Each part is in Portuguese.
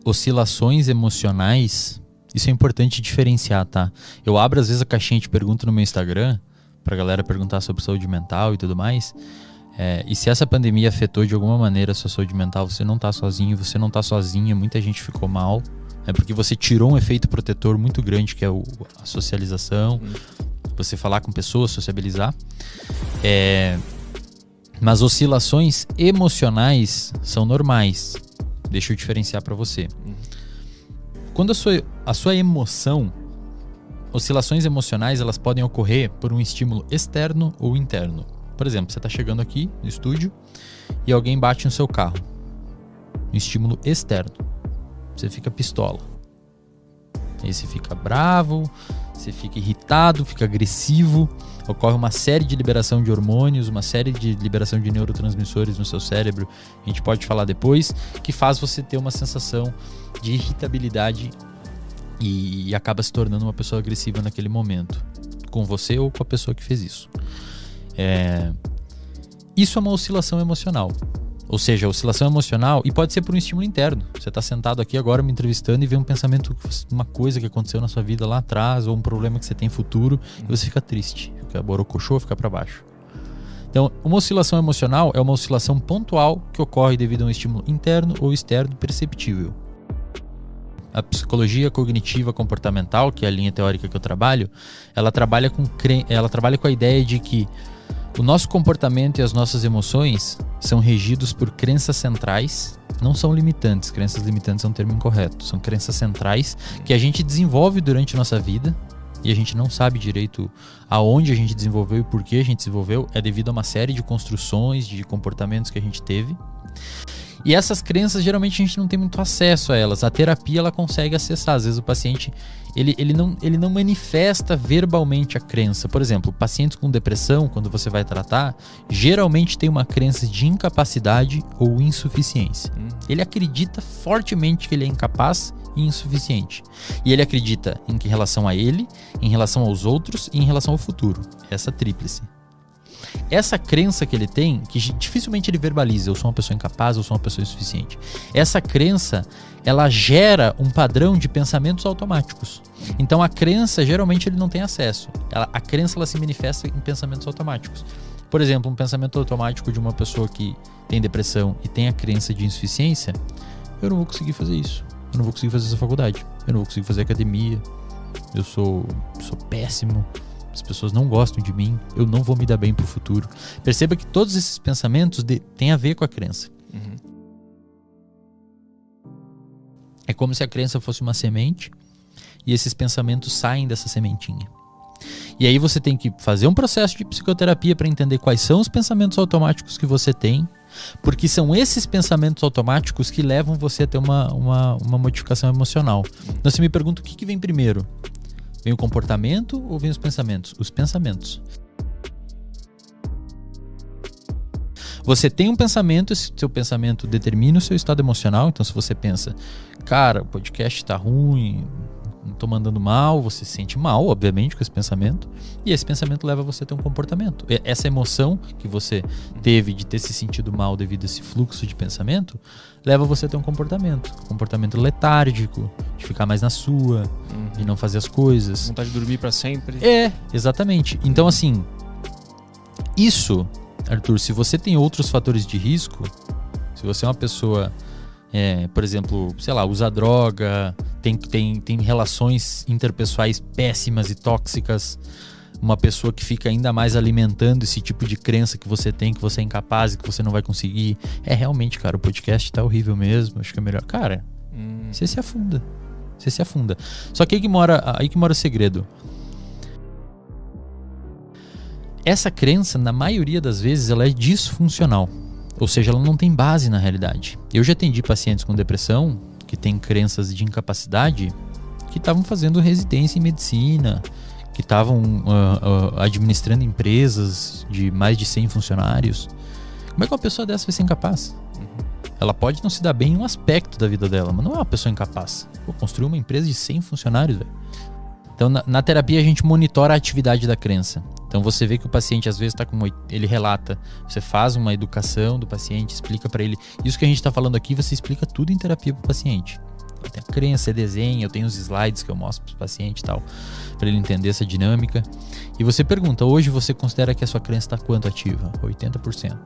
oscilações emocionais, isso é importante diferenciar, tá? Eu abro às vezes a caixinha de perguntas no meu Instagram, pra galera perguntar sobre saúde mental e tudo mais. E se essa pandemia afetou de alguma maneira a sua saúde mental, você não tá sozinho, você não tá sozinha, muita gente ficou mal. É porque você tirou um efeito protetor muito grande, que é a socialização, você falar com pessoas, sociabilizar. Mas oscilações emocionais são normais. Deixa eu diferenciar para você. Quando a sua emoção, oscilações emocionais, elas podem ocorrer por um estímulo externo ou interno. Por exemplo, você está chegando aqui no estúdio e alguém bate no seu carro. Um estímulo externo. Você fica pistola. Aí você fica bravo, você fica irritado, fica agressivo. Ocorre uma série de liberação de hormônios, uma série de liberação de neurotransmissores no seu cérebro, a gente pode falar depois, que faz você ter uma sensação de irritabilidade e acaba se tornando uma pessoa agressiva naquele momento, com você ou com a pessoa que fez isso. Isso é uma oscilação emocional. Ou seja, a oscilação emocional, e pode ser por um estímulo interno. Você está sentado aqui agora me entrevistando e vê um pensamento, uma coisa que aconteceu na sua vida lá atrás, ou um problema que você tem futuro, e você fica triste, fica borocochô, fica para baixo. Então, uma oscilação emocional é uma oscilação pontual que ocorre devido a um estímulo interno ou externo perceptível. A psicologia cognitiva comportamental, que é a linha teórica que eu trabalho, ela trabalha com a ideia de que o nosso comportamento e as nossas emoções são regidos por crenças centrais, não são limitantes. Crenças limitantes é um termo incorreto. São crenças centrais que a gente desenvolve durante a nossa vida e a gente não sabe direito aonde a gente desenvolveu e por que a gente desenvolveu. É devido a uma série de construções, de comportamentos que a gente teve. E essas crenças, geralmente a gente não tem muito acesso a elas. A terapia, ela consegue acessar. Às vezes o paciente, ele não manifesta verbalmente a crença. Por exemplo, pacientes com depressão, quando você vai tratar, geralmente tem uma crença de incapacidade ou insuficiência. Ele acredita fortemente que ele é incapaz e insuficiente. E ele acredita em relação a ele, em relação aos outros e em relação ao futuro. Essa tríplice. Essa crença que ele tem, que dificilmente ele verbaliza, eu sou uma pessoa incapaz, eu sou uma pessoa insuficiente. Essa crença, ela gera um padrão de pensamentos automáticos. Então a crença, geralmente ele não tem acesso. A crença, ela se manifesta em pensamentos automáticos. Por exemplo, um pensamento automático de uma pessoa que tem depressão e tem a crença de insuficiência: eu não vou conseguir fazer isso, eu não vou conseguir fazer essa faculdade, eu não vou conseguir fazer academia, eu sou péssimo, as pessoas não gostam de mim, eu não vou me dar bem pro futuro. Perceba que todos esses pensamentos têm a ver com a crença. É como se a crença fosse uma semente e esses pensamentos saem dessa sementinha. E aí você tem que fazer um processo de psicoterapia para entender quais são os pensamentos automáticos que você tem, porque são esses pensamentos automáticos que levam você a ter uma modificação emocional. Então você me pergunta o que vem primeiro? Vem o comportamento ou vem os pensamentos? Os pensamentos. Você tem um pensamento, esse seu pensamento determina o seu estado emocional. Então se você pensa, cara, o podcast tá ruim, não tô mandando mal, você se sente mal, obviamente, com esse pensamento. E esse pensamento leva você a ter um comportamento. Essa emoção que você teve de ter se sentido mal devido a esse fluxo de pensamento, leva você a ter um comportamento letárgico, de ficar mais na sua, de não fazer as coisas. Vontade de dormir pra sempre. Exatamente. Então, assim, isso, Arthur, se você tem outros fatores de risco, se você é uma pessoa, por exemplo, sei lá, usa droga, tem relações interpessoais péssimas e tóxicas, uma pessoa que fica ainda mais alimentando esse tipo de crença que você tem, que você é incapaz e que você não vai conseguir. Realmente, cara, o podcast tá horrível mesmo, acho que é melhor. Cara, você se afunda. Só que aí que mora o segredo. Essa crença, na maioria das vezes, ela é disfuncional. Ou seja, ela não tem base na realidade. Eu já atendi pacientes com depressão que têm crenças de incapacidade, que estavam fazendo residência em medicina, que estavam administrando empresas de mais de 100 funcionários. Como é que uma pessoa dessa vai ser incapaz? Ela pode não se dar bem em um aspecto da vida dela, mas não é uma pessoa incapaz. Construir uma empresa de 100 funcionários, velho. Então, na terapia, a gente monitora a atividade da crença. Então, você vê que o paciente, às vezes, ele relata. Você faz uma educação do paciente, explica para ele. Isso que a gente está falando aqui, você explica tudo em terapia para o paciente. tem a crença, você desenha, eu tenho os slides que eu mostro para o paciente e tal, para ele entender essa dinâmica. E você pergunta, hoje você considera que a sua crença está quanto ativa? 80%.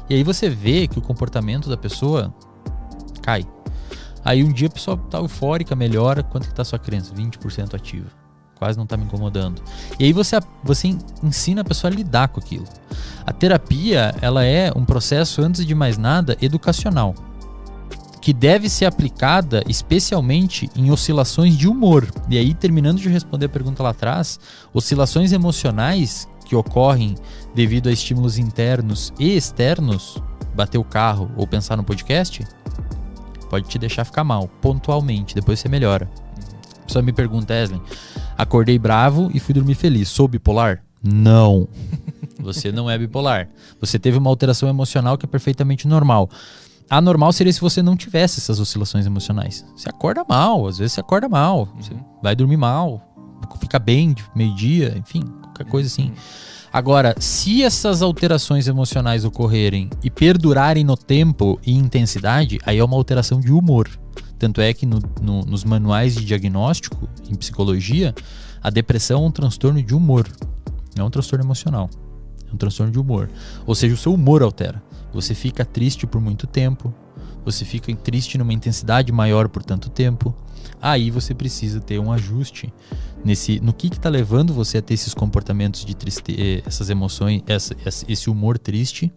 E aí você vê que o comportamento da pessoa cai. Aí um dia a pessoa tá eufórica, melhora, quanto que tá a sua crença? 20% ativa. Quase não tá me incomodando. E aí você ensina a pessoa a lidar com aquilo. A terapia, ela é um processo, antes de mais nada, educacional, que deve ser aplicada especialmente em oscilações de humor. E aí, terminando de responder a pergunta lá atrás, oscilações emocionais que ocorrem devido a estímulos internos e externos, bater o carro ou pensar no podcast, pode te deixar ficar mal, pontualmente, depois você melhora. A pessoa me pergunta, Eslen, acordei bravo e fui dormir feliz, sou bipolar? Não, você não é bipolar. Você teve uma alteração emocional que é perfeitamente normal. Anormal seria se você não tivesse essas oscilações emocionais. Você acorda mal, às vezes você acorda mal, você vai dormir mal, fica bem de meio-dia, enfim, qualquer coisa assim. Agora, se essas alterações emocionais ocorrerem e perdurarem no tempo e intensidade, aí é uma alteração de humor. Tanto é que nos manuais de diagnóstico, em psicologia, a depressão é um transtorno de humor, não é um transtorno emocional, é um transtorno de humor. Ou seja, o seu humor altera. Você fica triste por muito tempo, você fica triste numa intensidade maior por tanto tempo. Aí você precisa ter um ajuste no que está levando você a ter esses comportamentos de tristeza, essas emoções, esse humor triste.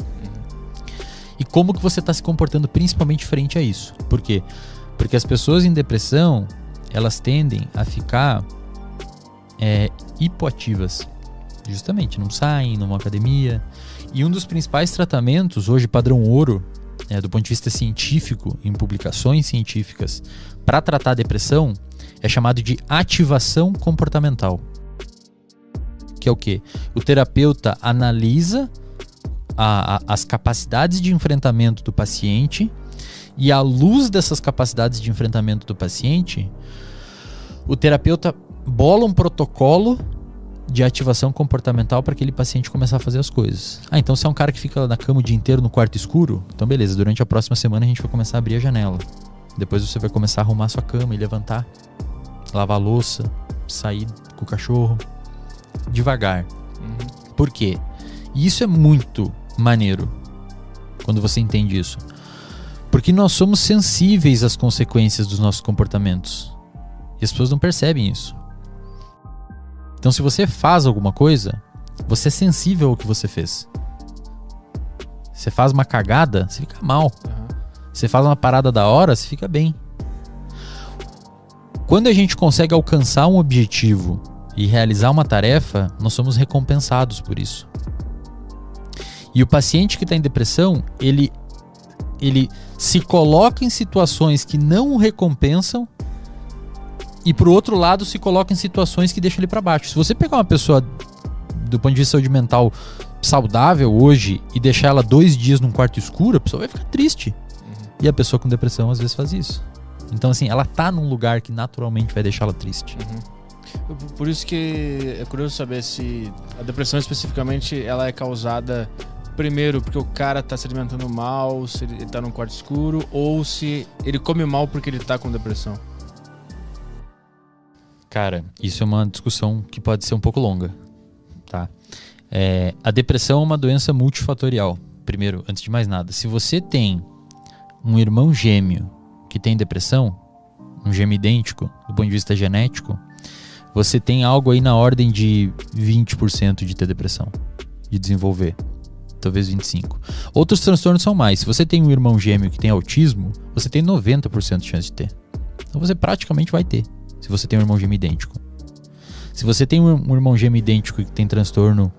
E como que você está se comportando principalmente frente a isso. Por quê? Porque as pessoas em depressão, elas tendem a ficar hipoativas. Justamente, não saem, não vão à academia. E um dos principais tratamentos, hoje padrão ouro, do ponto de vista científico, em publicações científicas, para tratar a depressão, é chamado de ativação comportamental. Que é o quê? O terapeuta analisa as capacidades de enfrentamento do paciente e, à luz dessas capacidades de enfrentamento do paciente, o terapeuta bola um protocolo de ativação comportamental para aquele paciente começar a fazer as coisas. Então se é um cara que fica lá na cama o dia inteiro no quarto escuro, então beleza, durante a próxima semana a gente vai começar a abrir a janela. Depois você vai começar a arrumar sua cama e levantar, lavar a louça, sair com o cachorro, devagar. Por quê? E isso é muito maneiro quando você entende isso. Porque nós somos sensíveis às consequências dos nossos comportamentos. E as pessoas não percebem isso. Então se você faz alguma coisa, você é sensível ao que você fez. Você faz uma cagada, você fica mal. Você faz uma parada da hora, você fica bem. Quando a gente consegue alcançar um objetivo e realizar uma tarefa, nós somos recompensados por isso. E o paciente que está em depressão, ele se coloca em situações que não o recompensam e, por outro lado, se coloca em situações que deixam ele para baixo. Se você pegar uma pessoa do ponto de vista de saúde mental saudável hoje e deixar ela 2 dias num quarto escuro, a pessoa vai ficar triste. E a pessoa com depressão às vezes faz isso. Então assim, ela tá num lugar que naturalmente vai deixá-la triste. Por isso que é curioso saber se a depressão especificamente ela é causada primeiro porque o cara tá se alimentando mal, se ele tá num quarto escuro, ou se ele come mal porque ele tá com depressão. Cara, isso é uma discussão que pode ser um pouco longa, tá? A depressão é uma doença multifatorial. Primeiro, antes de mais nada, se você tem um irmão gêmeo que tem depressão, um gêmeo idêntico, do ponto de vista genético, você tem algo aí na ordem de 20% de ter depressão, de desenvolver, talvez 25%. Outros transtornos são mais. Se você tem um irmão gêmeo que tem autismo, você tem 90% de chance de ter. Então você praticamente vai ter, se você tem um irmão gêmeo idêntico. Se você tem um irmão gêmeo idêntico que tem transtorno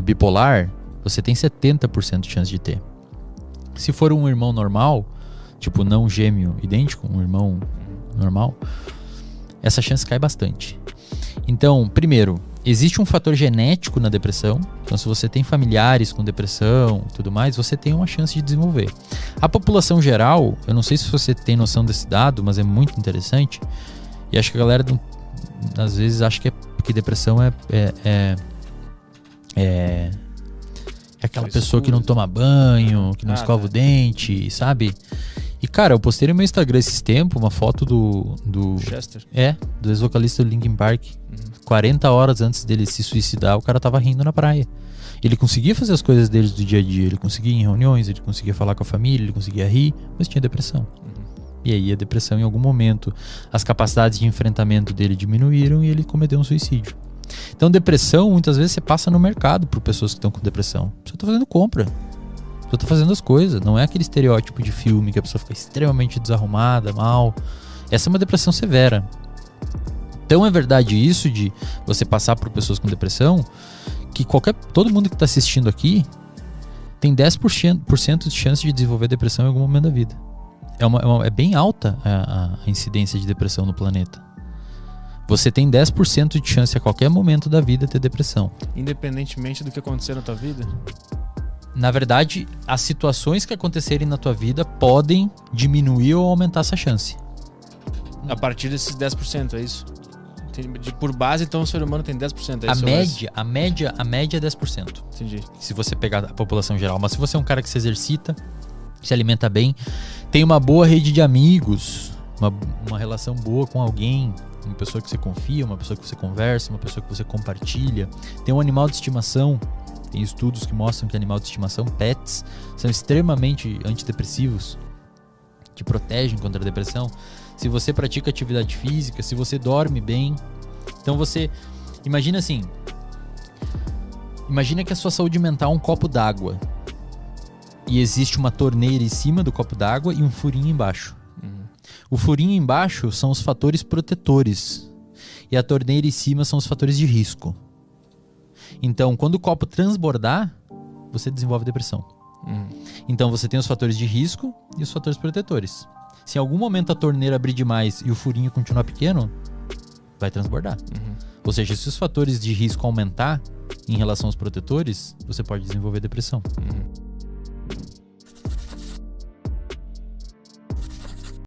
bipolar, você tem 70% de chance de ter. Se for um irmão normal, tipo não gêmeo idêntico, um irmão normal, essa chance cai bastante. Então, primeiro, existe um fator genético na depressão. Então, se você tem familiares com depressão e tudo mais, você tem uma chance de desenvolver. A população geral, eu não sei se você tem noção desse dado, mas é muito interessante. E acho que a galera, às vezes, acha que depressão é aquela pessoa que não toma banho, que não escova o dente, sabe? E, cara, eu postei no meu Instagram esses tempos uma foto do Chester. do ex-vocalista do Linkin Park. 40 horas antes dele se suicidar, o cara tava rindo na praia. Ele conseguia fazer as coisas dele do dia a dia, ele conseguia ir em reuniões, ele conseguia falar com a família, ele conseguia rir, mas tinha depressão. E aí a depressão, em algum momento, as capacidades de enfrentamento dele diminuíram e ele cometeu um suicídio. Então, depressão, muitas vezes você passa no mercado por pessoas que estão com depressão. A pessoa tá fazendo compra. A pessoa tá fazendo as coisas. Não é aquele estereótipo de filme que a pessoa fica extremamente desarrumada, mal. Essa é uma depressão severa. Então, é verdade isso de você passar por pessoas com depressão, que todo mundo que está assistindo aqui tem 10% de chance de desenvolver depressão em algum momento da vida. É bem alta a incidência de depressão no planeta. Você tem 10% de chance a qualquer momento da vida ter depressão. Independentemente do que acontecer na tua vida? Na verdade, as situações que acontecerem na tua vida podem diminuir ou aumentar essa chance. A partir desses 10%, é isso? Por base, então, o ser humano tem 10%. É isso, a média é 10%. Entendi. Se você pegar a população geral. Mas se você é um cara que se exercita, se alimenta bem, tem uma boa rede de amigos, uma relação boa com alguém, uma pessoa que você confia, uma pessoa que você conversa, uma pessoa que você compartilha, tem um animal de estimação. Tem estudos que mostram que animal de estimação, pets, são extremamente antidepressivos, te protegem contra a depressão. Se você pratica atividade física, se você dorme bem. Então você... Imagina assim... Imagina que a sua saúde mental é um copo d'água. E existe uma torneira em cima do copo d'água e um furinho embaixo. O furinho embaixo são os fatores protetores. E a torneira em cima são os fatores de risco. Então, quando o copo transbordar, você desenvolve depressão. Então, você tem os fatores de risco e os fatores protetores. Se em algum momento a torneira abrir demais e o furinho continuar pequeno, vai transbordar. Ou seja, se os fatores de risco aumentar em relação aos protetores, você pode desenvolver depressão.